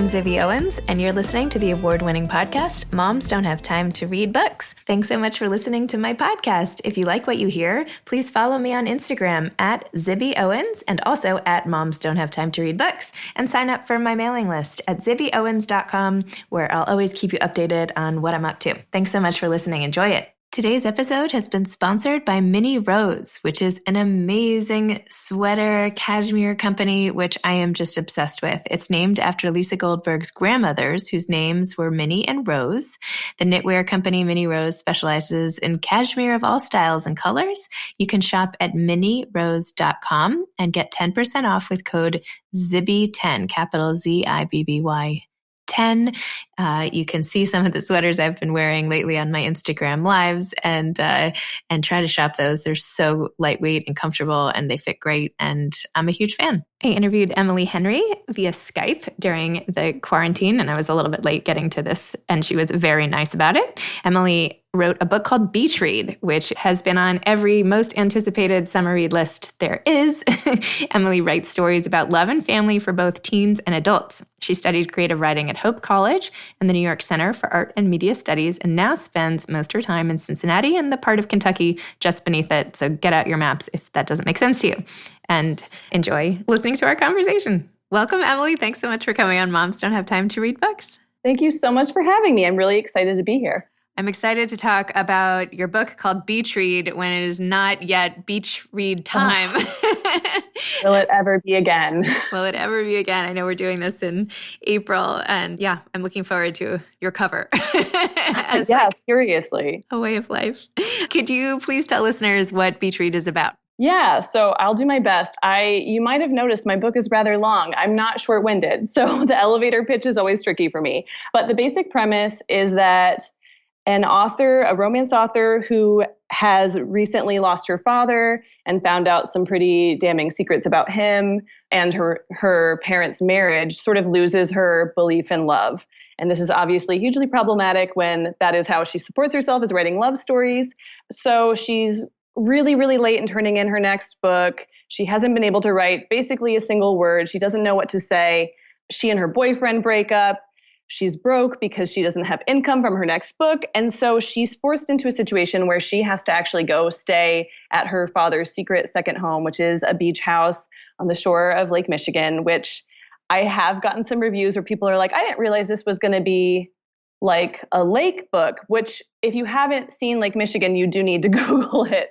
I'm Zibby Owens, and you're listening to the award-winning podcast, Moms Don't Have Time to Read Books. Thanks so much for listening to my podcast. If you like what you hear, please follow me on Instagram at Zibby Owens and also at Moms Don't Have Time to Read Books, and sign up for my mailing list at zibbyowens.com, where I'll always keep you updated on what I'm up to. Thanks so much for listening. Enjoy it. Today's episode has been sponsored by Mini Rose, which is an amazing sweater cashmere company, which I am just obsessed with. It's named after Lisa Goldberg's grandmothers, whose names were Minnie and Rose. The knitwear company Mini Rose specializes in cashmere of all styles and colors. You can shop at minirose.com and get 10% off with code ZIBBY10, capital ZIBBY. 10. You can see some of the sweaters I've been wearing lately on my Instagram lives and try to shop those. They're so lightweight and comfortable and they fit great. And I'm a huge fan. I interviewed Emily Henry via Skype during the quarantine, and I was a little bit late getting to this, and she was very nice about it. Emily wrote a book called Beach Read, which has been on every most anticipated summer read list there is. Emily writes stories about love and family for both teens and adults. She studied creative writing at Hope College and the New York Center for Art and Media Studies, and now spends most of her time in Cincinnati and the part of Kentucky just beneath it. So get out your maps if that doesn't make sense to you, and enjoy listening to our conversation. Welcome, Emily. Thanks so much for coming on Moms Don't Have Time to Read Books. Thank you so much for having me. I'm really excited to be here. I'm excited to talk about your book called Beach Read when it is not yet beach read time. Will it ever be again? Will it ever be again? I know we're doing this in April, and yeah, I'm looking forward to your cover. Seriously. A way of life. Could you please tell listeners what Beach Read is about? Yeah, so I'll do my best. You might have noticed my book is rather long. I'm not short-winded, so the elevator pitch is always tricky for me. But the basic premise is that an author, a romance author who has recently lost her father and found out some pretty damning secrets about him and her parents' marriage, sort of loses her belief in love. And this is obviously hugely problematic when that is how she supports herself, is writing love stories. So she's really, really late in turning in her next book. She hasn't been able to write basically a single word. She doesn't know what to say. She and her boyfriend break up. She's broke because she doesn't have income from her next book. And so she's forced into a situation where she has to actually go stay at her father's secret second home, which is a beach house on the shore of Lake Michigan, which I have gotten some reviews where people are like, I didn't realize this was going to be like a lake book, which if you haven't seen Lake Michigan, you do need to Google it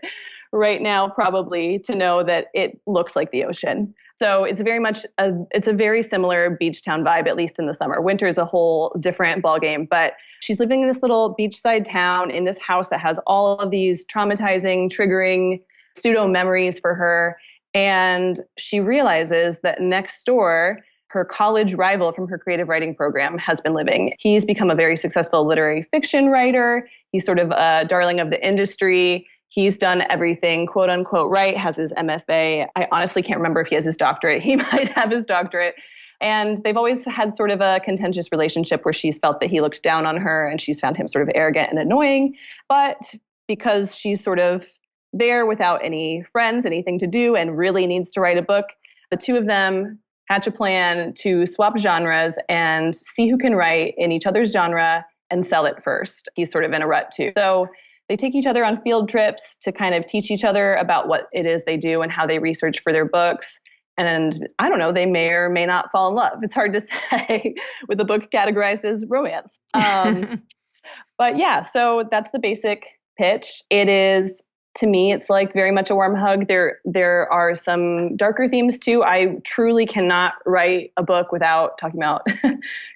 right now, probably, to know that it looks like the ocean. So it's very much it's a very similar beach town vibe, at least in the summer. Winter is a whole different ballgame, but she's living in this little beachside town in this house that has all of these traumatizing, triggering pseudo memories for her. And she realizes that next door, her college rival from her creative writing program has been living. He's become a very successful literary fiction writer. He's sort of a darling of the industry. He's done everything, quote unquote, right, has his MFA. I honestly can't remember if he has his doctorate. He might have his doctorate. And they've always had sort of a contentious relationship where she's felt that he looked down on her and she's found him sort of arrogant and annoying. But because she's sort of there without any friends, anything to do, and really needs to write a book, the two of them hatch a plan to swap genres and see who can write in each other's genre and sell it first. He's sort of in a rut too. So they take each other on field trips to kind of teach each other about what it is they do and how they research for their books. And I don't know, they may or may not fall in love. It's hard to say with a book categorized as romance. But yeah, so that's the basic pitch. It is, to me, it's like very much a warm hug. There are some darker themes too. I truly cannot write a book without talking about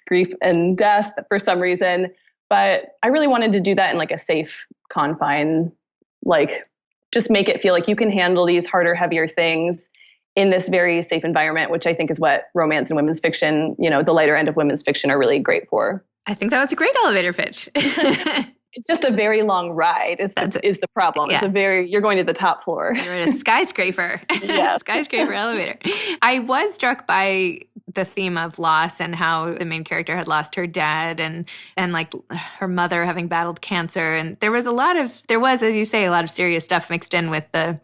grief and death for some reason. But I really wanted to do that in like a safe confine, like just make it feel like you can handle these harder, heavier things in this very safe environment, which I think is what romance and women's fiction, the lighter end of women's fiction are really great for. I think that was a great elevator pitch. It's just a very long ride is the problem. Yeah. You're going to the top floor. You're in a skyscraper. Yeah. Skyscraper elevator. I was struck by the theme of loss and how the main character had lost her dad and like her mother having battled cancer. And there was, as you say, a lot of serious stuff mixed in with the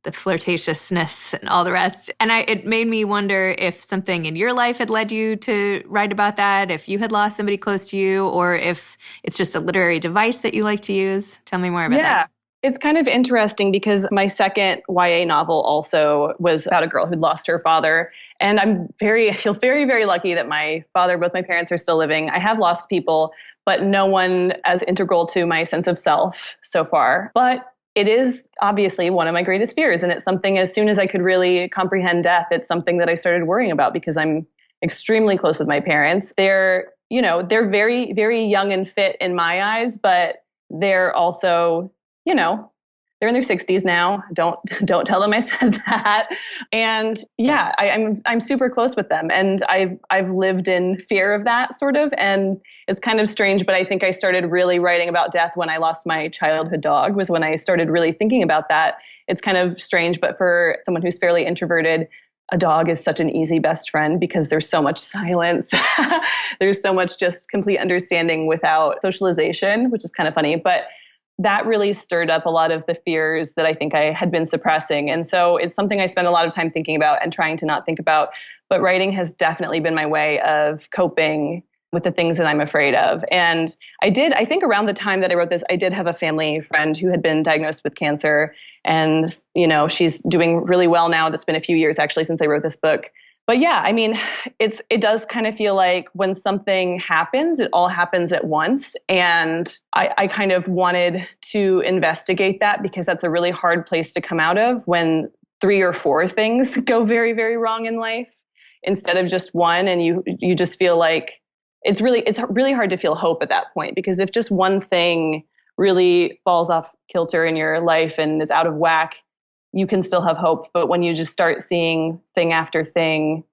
the flirtatiousness and all the rest. And it made me wonder if something in your life had led you to write about that, if you had lost somebody close to you, or if it's just a literary device that you like to use. Tell me more about that. It's kind of interesting because my second YA novel also was about a girl who'd lost her father. And I feel very, very lucky that both my parents are still living. I have lost people, but no one as integral to my sense of self so far. But it is obviously one of my greatest fears. And it's something, as soon as I could really comprehend death, it's something that I started worrying about because I'm extremely close with my parents. They're very, very young and fit in my eyes, but they're also, they're in their 60s now. Don't tell them I said that. And yeah, I'm super close with them, and I've lived in fear of that sort of, and it's kind of strange. But I think I started really writing about death when I lost my childhood dog. Was when I started really thinking about that. It's kind of strange, but for someone who's fairly introverted, a dog is such an easy best friend because there's so much silence. There's so much just complete understanding without socialization, which is kind of funny, but that really stirred up a lot of the fears that I think I had been suppressing. And so it's something I spend a lot of time thinking about and trying to not think about. But writing has definitely been my way of coping with the things that I'm afraid of. And I think around the time that I wrote this, I did have a family friend who had been diagnosed with cancer. And, she's doing really well now. That's been a few years actually since I wrote this book. But yeah, I mean, it does kind of feel like when something happens, it all happens at once. And I kind of wanted to investigate that because that's a really hard place to come out of when 3 or 4 things go very, very wrong in life instead of just one. And you just feel like it's really hard to feel hope at that point, because if just one thing really falls off kilter in your life and is out of whack, you can still have hope. But when you just start seeing thing after thing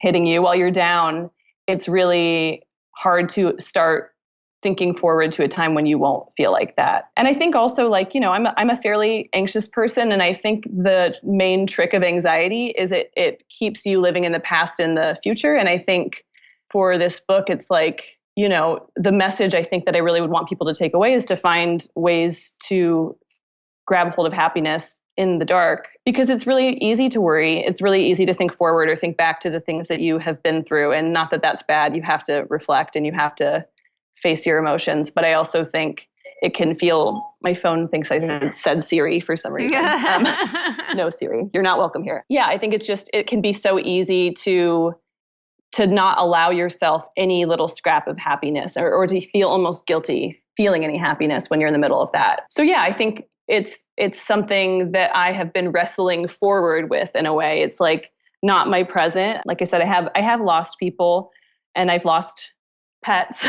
hitting you while you're down, it's really hard to start thinking forward to a time when you won't feel like that. And I think also I'm a fairly anxious person. And I think the main trick of anxiety is it keeps you living in the past and the future. And I think for this book, it's like, the message I think that I really would want people to take away is to find ways to grab hold of happiness in the dark, because it's really easy to worry. It's really easy to think forward or think back to the things that you have been through. And not that that's bad. You have to reflect and you have to face your emotions. But I also think it can feel, my phone thinks I said Siri for some reason. No, Siri, you're not welcome here. Yeah, I think it can be so easy to not allow yourself any little scrap of happiness or to feel almost guilty feeling any happiness when you're in the middle of that. So yeah, I think it's something that I have been wrestling forward with in a way. It's like not my present. Like I said, I have lost people and I've lost pets,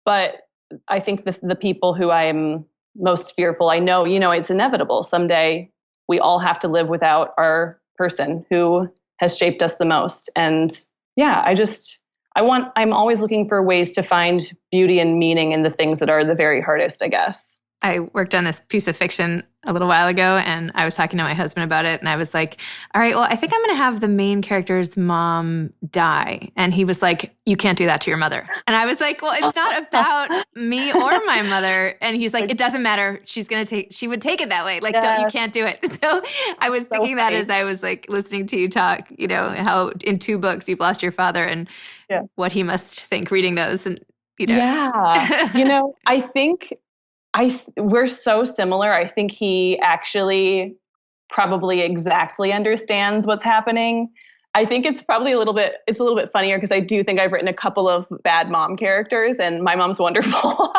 but I think the people who I'm most fearful, I know, it's inevitable. Someday we all have to live without our person who has shaped us the most. And yeah, I'm always looking for ways to find beauty and meaning in the things that are the very hardest, I guess. I worked on this piece of fiction a little while ago, and I was talking to my husband about it, and I was like, all right, well, I think I'm going to have the main character's mom die. And he was like, you can't do that to your mother. And I was like, well, it's not about me or my mother. And he's like, it doesn't matter. She would take it that way. Like, you can't do it. So I was thinking that as I was like listening to you talk, how in 2 books you've lost your father and what he must think reading those. And, Yeah. I think we're so similar. I think he actually probably exactly understands what's happening. I think it's probably a little bit funnier because I do think I've written a couple of bad mom characters and my mom's wonderful.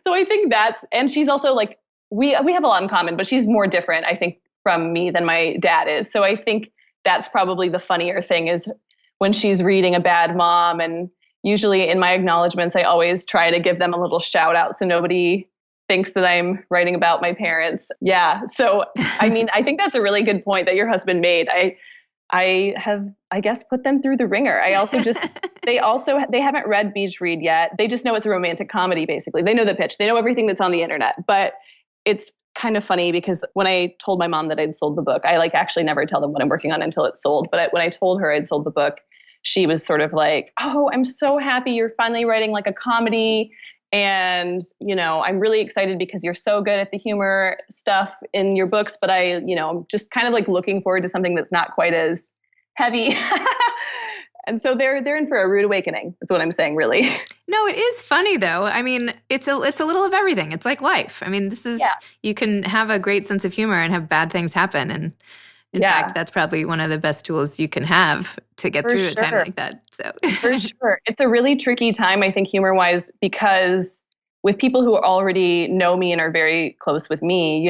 So I think and she's also like, we have a lot in common, but she's more different, I think, from me than my dad is. So I think that's probably the funnier thing is when she's reading a bad mom. And usually in my acknowledgments, I always try to give them a little shout out so nobody thinks that I'm writing about my parents. Yeah. So, I mean, I think that's a really good point that your husband made. I have, I guess, put them through the ringer. I also they haven't read Beach Read yet. They just know it's a romantic comedy, basically. They know the pitch. They know everything that's on the internet. But it's kind of funny because when I told my mom that I'd sold the book, I actually never tell them what I'm working on until it's sold. But when I told her I'd sold the book, she was sort of like, oh, I'm so happy you're finally writing like a comedy. And, I'm really excited because you're so good at the humor stuff in your books, but I'm just kind of like looking forward to something that's not quite as heavy. And so they're in for a rude awakening. That's what I'm saying, really. No, it is funny though. I mean, it's a little of everything. It's like life. I mean, you can have a great sense of humor and have bad things happen. And in fact, that's probably one of the best tools you can have to get through a time like that. So For sure. It's a really tricky time, I think, humor-wise, because with people who already know me and are very close with me,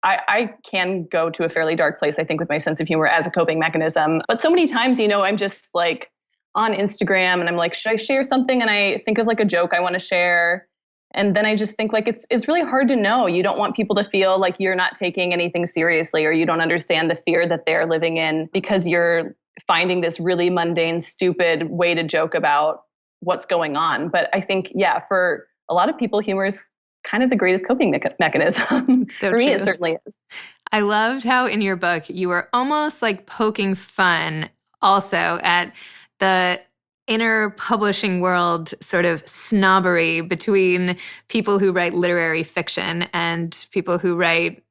I can go to a fairly dark place, I think, with my sense of humor as a coping mechanism. But so many times, I'm just like on Instagram and I'm like, should I share something? And I think of like a joke I want to share. And then I just think like it's really hard to know. You don't want people to feel like you're not taking anything seriously, or you don't understand the fear that they're living in because you're finding this really mundane, stupid way to joke about what's going on. But I think, for a lot of people, humor is kind of the greatest coping mechanism. So for me, true. it certainly is. I loved how in your book you were almost like poking fun also at the inner publishing world sort of snobbery between people who write literary fiction and people who write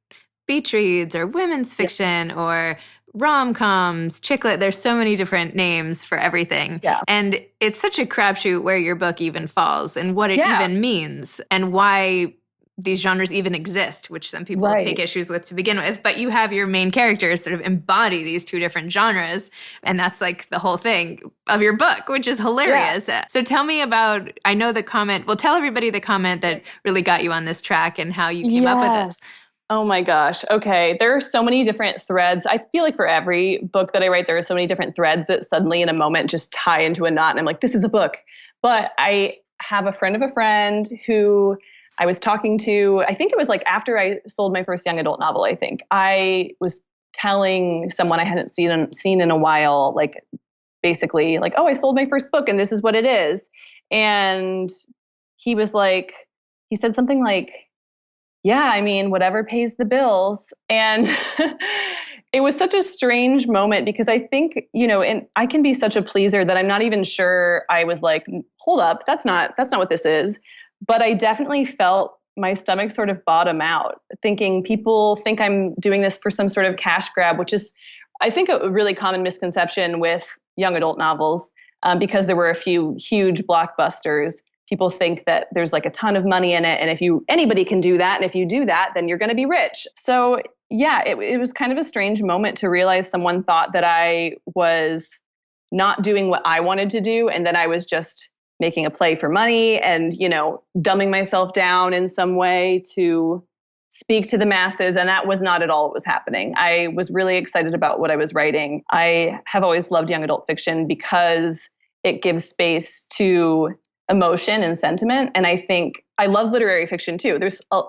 beach reads or women's fiction or rom-coms, chick lit. There's so many different names for everything. Yeah. And it's such a crapshoot where your book even falls and what it even means and why these genres even exist, which some people take issues with to begin with. But you have your main characters sort of embody these two different genres. And that's like the whole thing of your book, which is hilarious. Yeah. So tell me about, I know the comment, well, tell everybody the comment that really got you on this track and how you came up with this. Oh my gosh. Okay. There are so many different threads. I feel like for every book that I write, there are so many different threads that suddenly in a moment just tie into a knot. And I'm like, this is a book. But I have a friend of a friend who I was talking to, I think it was like after I sold my first young adult novel, I think. I was telling someone I hadn't seen in a while, like basically like, oh, I sold my first book and this is what it is. And he said something like, yeah, I mean, whatever pays the bills. And it was such a strange moment because I think, and I can be such a pleaser that I'm not even sure I was like, hold up, that's not what this is. But I definitely felt my stomach sort of bottom out, thinking people think I'm doing this for some sort of cash grab, which is, I think, a really common misconception with young adult novels because there were a few huge blockbusters. People think that there's like a ton of money in it. And anybody can do that. And if you do that, then you're going to be rich. So yeah, it was kind of a strange moment to realize someone thought that I was not doing what I wanted to do. And then I was just making a play for money and, dumbing myself down in some way to speak to the masses. And that was not at all what was happening. I was really excited about what I was writing. I have always loved young adult fiction because it gives space to emotion and sentiment. And I think I love literary fiction too.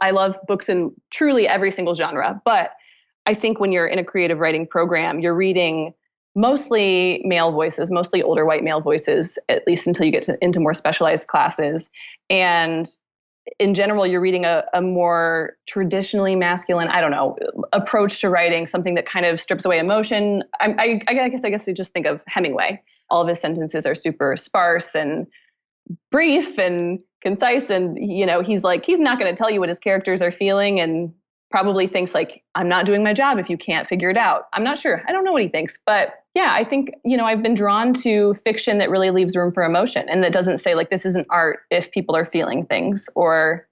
I love books in truly every single genre. But I think when you're in a creative writing program, you're reading mostly male voices, mostly older white male voices, at least until you get into more specialized classes. And in general, you're reading a more traditionally masculine, approach to writing, something that kind of strips away emotion. I guess you just think of Hemingway. All of his sentences are super sparse and brief and concise. And, he's not going to tell you what his characters are feeling and probably thinks like, I'm not doing my job if you can't figure it out. I'm not sure. I don't know what he thinks. But yeah, I think, I've been drawn to fiction that really leaves room for emotion and that doesn't say like, this isn't art if people are feeling things, or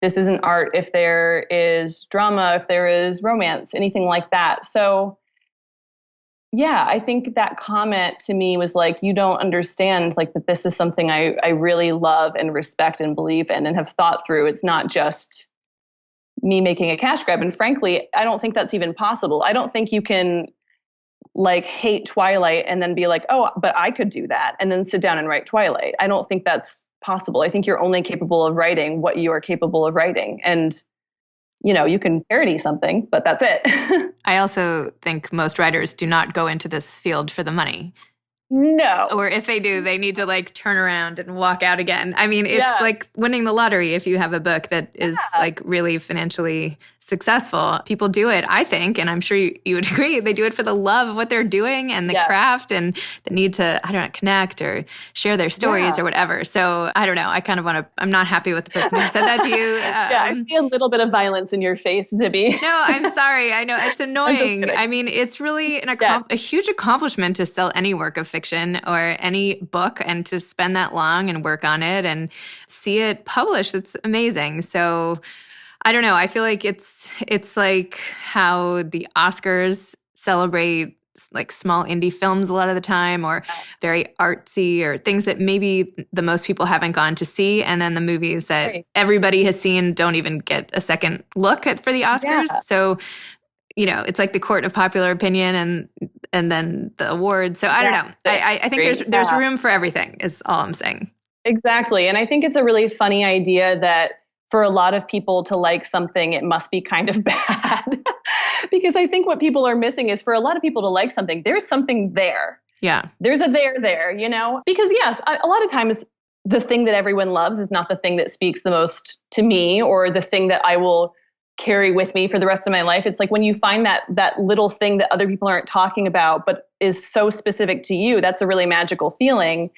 this isn't art if there is drama, if there is romance, anything like that. So yeah, I think that comment to me was like, you don't understand like that this is something I really love and respect and believe in and have thought through. It's not just me making a cash grab. And frankly, I don't think that's even possible. I don't think you can like hate Twilight and then be like, oh, but I could do that and then sit down and write Twilight. I don't think that's possible. I think you're only capable of writing what you are capable of writing. And you can parody something, but that's it. I also think most writers do not go into this field for the money. No. Or if they do, they need to like turn around and walk out again. I mean, it's like winning the lottery if you have a book that is like really financially successful. People do it, I think, and I'm sure you would agree, they do it for the love of what they're doing and the craft and the need to, I don't know, connect or share their stories or whatever. So I don't know. I kind of want to, I'm not happy with the person who said that to you. I see a little bit of violence in your face, Zibby. No, I'm sorry. I know it's annoying. I mean, it's really a huge accomplishment to sell any work of fiction or any book and to spend that long and work on it and see it published. It's amazing. So I don't know. I feel like it's like how the Oscars celebrate like small indie films a lot of the time, or very artsy, or things that maybe the most people haven't gone to see, and then the movies that everybody has seen don't even get a second look at for the Oscars. Yeah. So, you know, it's like the court of popular opinion and then the awards. So I don't know. I think there's room for everything is all I'm saying. Exactly. And I think it's a really funny idea that for a lot of people to like something, it must be kind of bad. Because I think what people are missing is for a lot of people to like something, there's something there. Yeah. There's a there, you know? Because yes, a lot of times the thing that everyone loves is not the thing that speaks the most to me or the thing that I will carry with me for the rest of my life. It's like when you find that little thing that other people aren't talking about, but is so specific to you, that's a really magical feeling.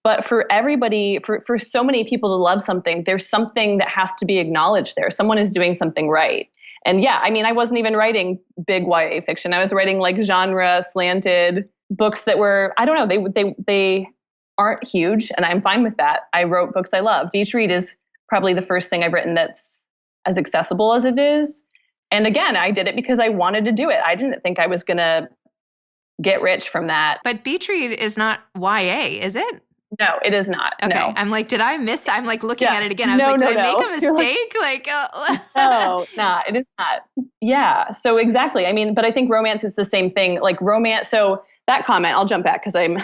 But for everybody, for so many people to love something, there's something that has to be acknowledged there. Someone is doing something right. And yeah, I mean, I wasn't even writing big YA fiction. I was writing like genre slanted books that were, I don't know, they aren't huge, and I'm fine with that. I wrote books I love. Beach Read is probably the first thing I've written that's as accessible as it is. And again, I did it because I wanted to do it. I didn't think I was going to get rich from that. But Beach Read is not YA, is it? No, it is not. Okay. No. I'm like, did I miss? I'm like looking at it again. I was did I make a mistake? No, it is not. Yeah. So exactly. I mean, but I think romance is the same thing. Like romance. So that comment, I'll jump back because I'm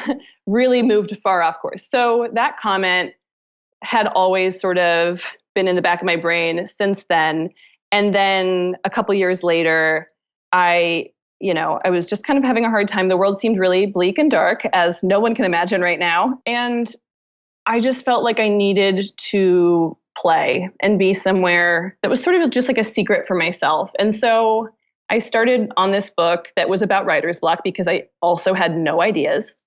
really moved far off course. So that comment had always sort of been in the back of my brain since then. And then a couple years later, I was just kind of having a hard time. The world seemed really bleak and dark, as no one can imagine right now. And I just felt like I needed to play and be somewhere that was sort of just like a secret for myself. And so I started on this book that was about writer's block because I also had no ideas.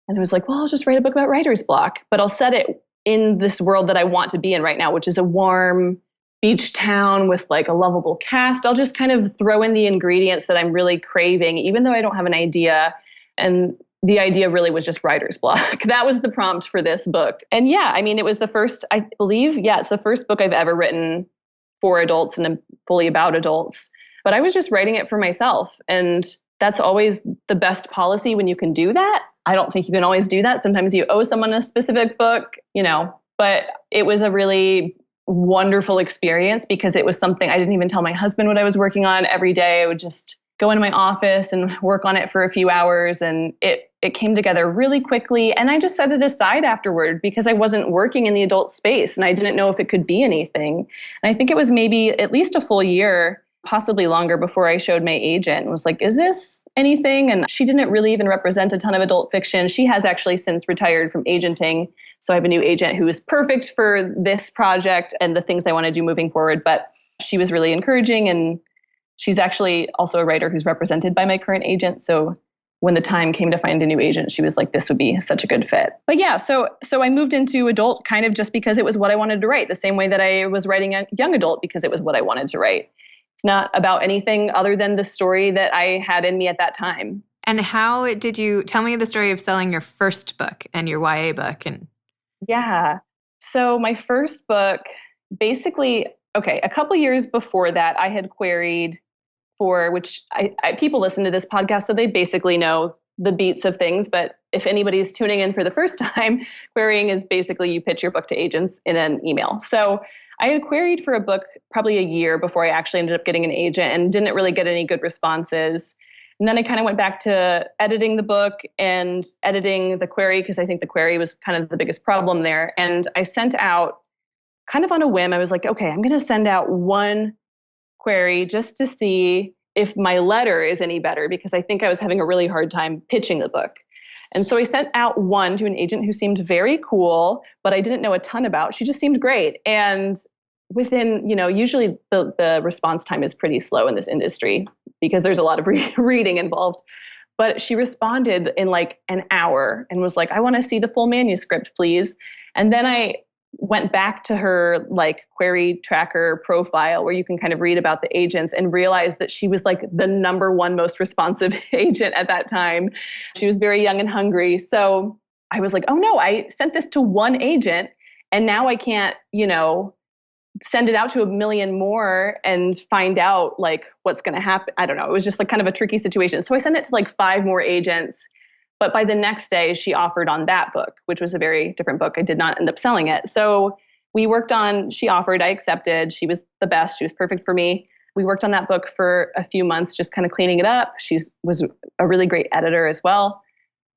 And I was like, well, I'll just write a book about writer's block, but I'll set it in this world that I want to be in right now, which is a warm beach town with like a lovable cast. I'll just kind of throw in the ingredients that I'm really craving, even though I don't have an idea. And the idea really was just writer's block. That was the prompt for this book. And yeah, I mean, it was the first, I believe, it's the first book I've ever written for adults and fully about adults. But I was just writing it for myself. And that's always the best policy when you can do that. I don't think you can always do that. Sometimes you owe someone a specific book, but it was a really wonderful experience because it was something I didn't even tell my husband what I was working on every day. I would just go into my office and work on it for a few hours, and it came together really quickly. And I just set it aside afterward because I wasn't working in the adult space and I didn't know if it could be anything. And I think it was maybe at least a full year, possibly longer, before I showed my agent and was like, is this anything? And she didn't really even represent a ton of adult fiction. She has actually since retired from agenting. So I have a new agent who is perfect for this project and the things I want to do moving forward. But she was really encouraging, and she's actually also a writer who's represented by my current agent. So when the time came to find a new agent, she was like, this would be such a good fit. But yeah, so I moved into adult kind of just because it was what I wanted to write, the same way that I was writing a young adult because it was what I wanted to write. It's not about anything other than the story that I had in me at that time. And how did you tell me the story of selling your first book and your YA book? And yeah. So my first book, basically, a couple years before that, I had queried for, which people listen to this podcast, so they basically know the beats of things. But if anybody's tuning in for the first time, querying is basically you pitch your book to agents in an email. So I had queried for a book probably a year before I actually ended up getting an agent and didn't really get any good responses. And then I kind of went back to editing the book and editing the query because I think the query was kind of the biggest problem there. And I sent out kind of on a whim. I was like, okay, I'm going to send out one query just to see if my letter is any better because I think I was having a really hard time pitching the book. And so I sent out one to an agent who seemed very cool, but I didn't know a ton about. She just seemed great. And within, usually the response time is pretty slow in this industry because there's a lot of reading involved. But she responded in like an hour and was like, I want to see the full manuscript, please. And then I went back to her like query tracker profile where you can kind of read about the agents and realized that she was like the number one most responsive agent at that time. She was very young and hungry. So I was like, oh no, I sent this to one agent and now I can't, send it out to a million more and find out like what's going to happen. I don't know. It was just like kind of a tricky situation. So I sent it to like 5 more agents. But by the next day, she offered on that book, which was a very different book. I did not end up selling it. So she offered, I accepted. She was the best. She was perfect for me. We worked on that book for a few months, just kind of cleaning it up. She was a really great editor as well.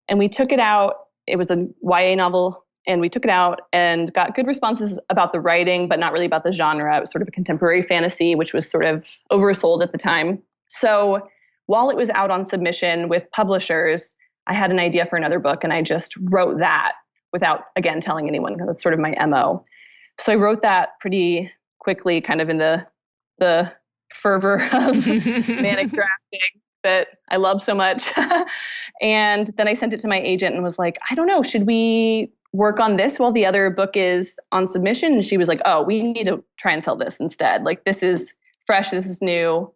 And we took it out. It was a YA novel. And we took it out and got good responses about the writing, but not really about the genre. It was sort of a contemporary fantasy, which was sort of oversold at the time. So while it was out on submission with publishers, I had an idea for another book and I just wrote that without, again, telling anyone, because that's sort of my MO. So I wrote that pretty quickly, kind of in the fervor of manic drafting that I love so much. And then I sent it to my agent and was like, I don't know, should we work on this while the other book is on submission? And she was like, oh, we need to try and sell this instead. Like, this is fresh. This is new.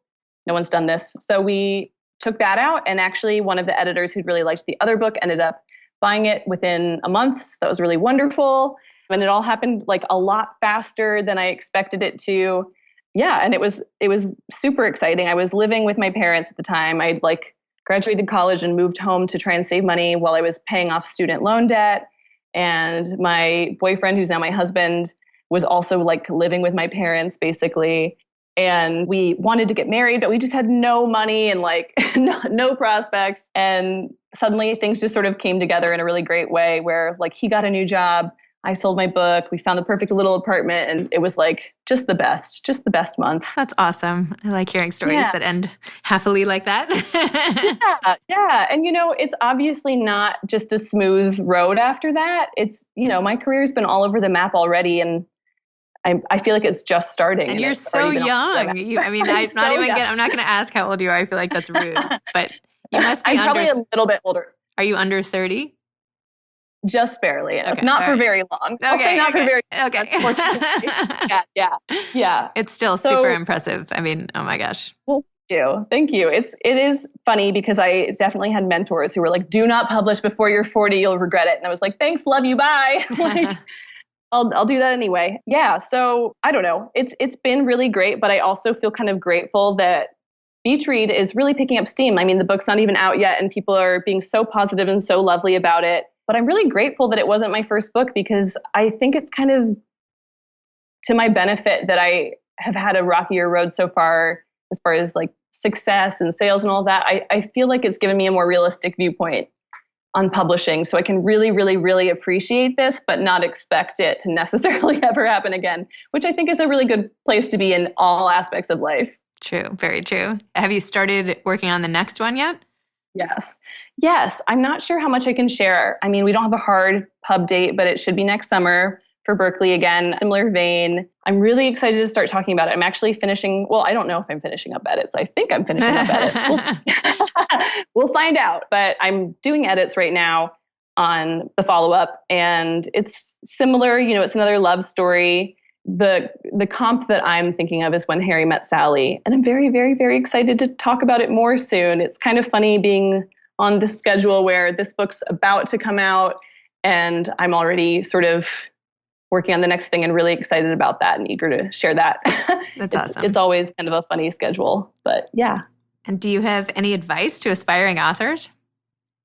No one's done this. So we took that out. And actually one of the editors who'd really liked the other book ended up buying it within a month. So that was really wonderful. And it all happened like a lot faster than I expected it to. Yeah. And it was super exciting. I was living with my parents at the time. I'd like graduated college and moved home to try and save money while I was paying off student loan debt. And my boyfriend, who's now my husband, was also like living with my parents basically. And we wanted to get married, but we just had no money and like no prospects. And suddenly things just sort of came together in a really great way where like he got a new job. I sold my book. We found the perfect little apartment and it was like just the best month. That's awesome. I like hearing stories that end happily like that. Yeah. And it's obviously not just a smooth road after that. It's, my career's been all over the map already and I feel like it's just starting. And you're so young. I'm not going to ask how old you are. I feel like that's rude, but you must be I'm probably a little bit older. Are you under 30? Just barely. Okay, not for very long. I'll say not for very long. Okay. Yeah. It's still super impressive. I mean, oh my gosh. Well, thank you. It is funny because I definitely had mentors who were like, do not publish before you're 40, you'll regret it. And I was like, thanks, love you, bye. Like, I'll do that anyway. Yeah. So I don't know. It's been really great, but I also feel kind of grateful that Beach Read is really picking up steam. I mean, the book's not even out yet and people are being so positive and so lovely about it. But I'm really grateful that it wasn't my first book because I think it's kind of to my benefit that I have had a rockier road so far as like success and sales and all that. I feel like it's given me a more realistic viewpoint on publishing. So I can really, really, really appreciate this, but not expect it to necessarily ever happen again, which I think is a really good place to be in all aspects of life. True. Very true. Have you started working on the next one yet? Yes. I'm not sure how much I can share. I mean, we don't have a hard pub date, but it should be next summer for Berkeley again. Similar vein. I'm really excited to start talking about it. I'm actually finishing. Well, I don't know if I'm finishing up edits. I think I'm finishing up edits. We'll find out. But I'm doing edits right now on the follow-up. And it's similar. It's another love story. The comp that I'm thinking of is When Harry Met Sally. And I'm very, very, very excited to talk about it more soon. It's kind of funny being on this schedule where this book's about to come out and I'm already sort of working on the next thing and really excited about that and eager to share that. That's awesome. It's always kind of a funny schedule, but yeah. And do you have any advice to aspiring authors?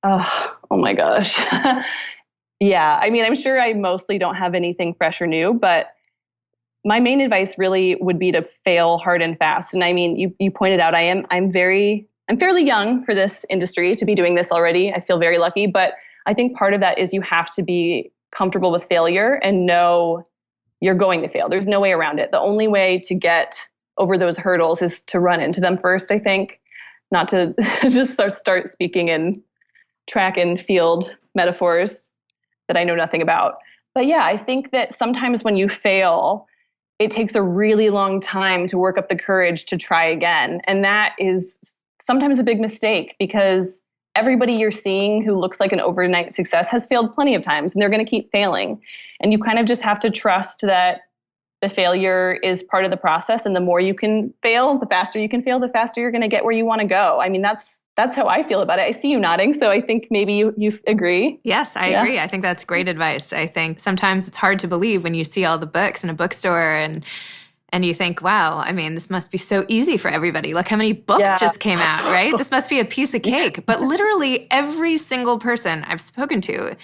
Oh my gosh. Yeah. I mean, I'm sure I mostly don't have anything fresh or new, but my main advice really would be to fail hard and fast. And I mean, you pointed out, I'm fairly young for this industry to be doing this already. I feel very lucky, but I think part of that is you have to be comfortable with failure and know you're going to fail. There's no way around it. The only way to get over those hurdles is to run into them first, I think, not to just start speaking in track and field metaphors that I know nothing about. But yeah, I think that sometimes when you fail, it takes a really long time to work up the courage to try again. And that is sometimes a big mistake, because everybody you're seeing who looks like an overnight success has failed plenty of times, and they're going to keep failing. And you kind of just have to trust that the failure is part of the process. And the more you can fail, the faster you can fail, the faster you're going to get where you want to go. I mean, that's how I feel about it. I see you nodding, so I think maybe you agree. Yes, I agree. I think that's great advice. I think sometimes it's hard to believe when you see all the books in a bookstore and you think, wow, I mean, this must be so easy for everybody. Look how many books just came out, right? This must be a piece of cake. But literally every single person I've spoken to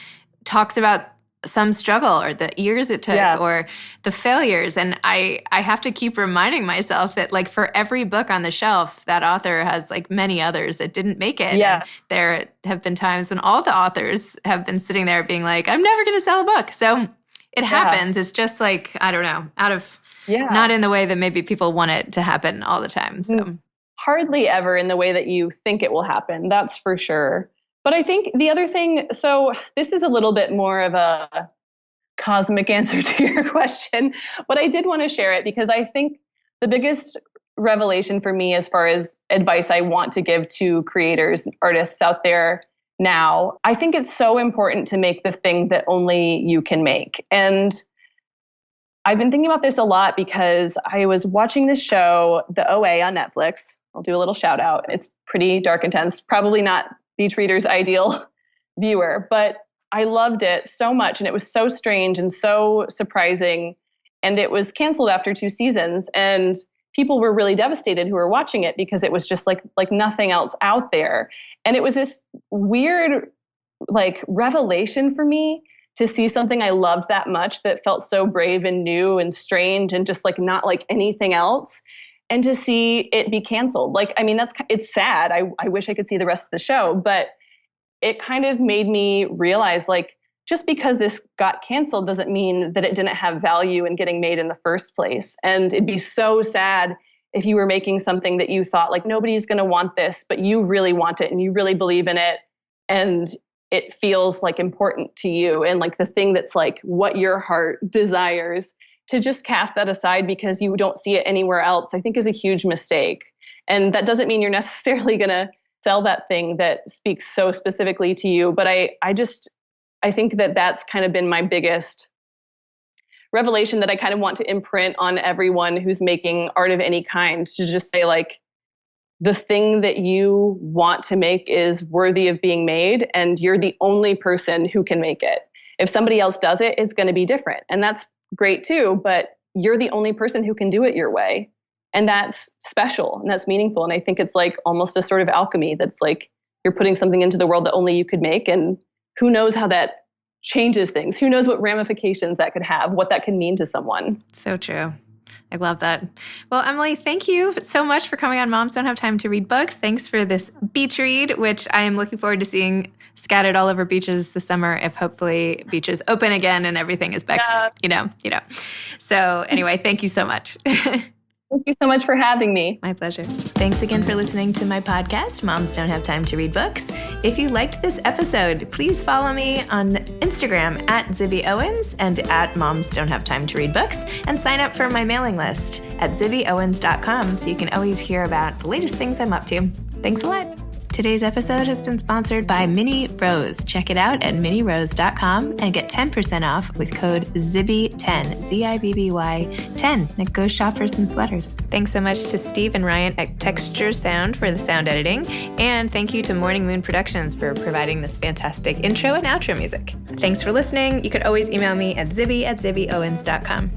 talks about some struggle or the years it took or the failures. And I have to keep reminding myself that, like, for every book on the shelf, that author has like many others that didn't make it. Yeah. And there have been times when all the authors have been sitting there being like, I'm never going to sell a book. So it happens. It's just like, I don't know, out of not in the way that maybe people want it to happen all the time. So hardly ever in the way that you think it will happen. That's for sure. But I think the other thing, so this is a little bit more of a cosmic answer to your question, but I did want to share it because I think the biggest revelation for me, as far as advice I want to give to creators, artists out there now, I think it's so important to make the thing that only you can make. And I've been thinking about this a lot because I was watching this show, The OA, on Netflix. I'll do a little shout out. It's pretty dark, intense, probably not Beach Reader's ideal viewer, but I loved it so much. And it was so strange and so surprising. And it was canceled after 2 seasons. And people were really devastated who were watching it because it was just like nothing else out there. And it was this weird, like, revelation for me to see something I loved that much that felt so brave and new and strange and just like not like anything else. And to see it be canceled. Like, I mean, it's sad. I wish I could see the rest of the show, but it kind of made me realize, like, just because this got canceled doesn't mean that it didn't have value in getting made in the first place. And it'd be so sad if you were making something that you thought, like, nobody's going to want this, but you really want it and you really believe in it. And it feels like important to you and like the thing that's like what your heart desires, to just cast that aside because you don't see it anywhere else, I think is a huge mistake. And that doesn't mean you're necessarily going to sell that thing that speaks so specifically to you. But I think that that's kind of been my biggest revelation that I kind of want to imprint on everyone who's making art of any kind, to just say, like, the thing that you want to make is worthy of being made, and you're the only person who can make it. If somebody else does it, it's going to be different. And that's great too, but you're the only person who can do it your way. And that's special and that's meaningful. And I think it's like almost a sort of alchemy that's like you're putting something into the world that only you could make. And who knows how that changes things? Who knows what ramifications that could have, what that can mean to someone. So true. I love that. Well, Emily, thank you so much for coming on Moms Don't Have Time to Read Books. Thanks for this beach read, which I am looking forward to seeing scattered all over beaches this summer, if hopefully beaches open again and everything is back to, you know. So anyway, thank you so much. Thank you so much for having me. My pleasure. Thanks again for listening to my podcast, Moms Don't Have Time to Read Books. If you liked this episode, please follow me on Instagram @ZibbyOwens and @Moms Don't Have Time to Read Books, and sign up for my mailing list at zibbyowens.com so you can always hear about the latest things I'm up to. Thanks a lot. Today's episode has been sponsored by Mini Rose. Check it out at minirose.com and get 10% off with code ZIBBY10, ZIBBY10. And go shop for some sweaters. Thanks so much to Steve and Ryan at Texture Sound for the sound editing. And thank you to Morning Moon Productions for providing this fantastic intro and outro music. Thanks for listening. You could always email me at zibby@zibbyowens.com.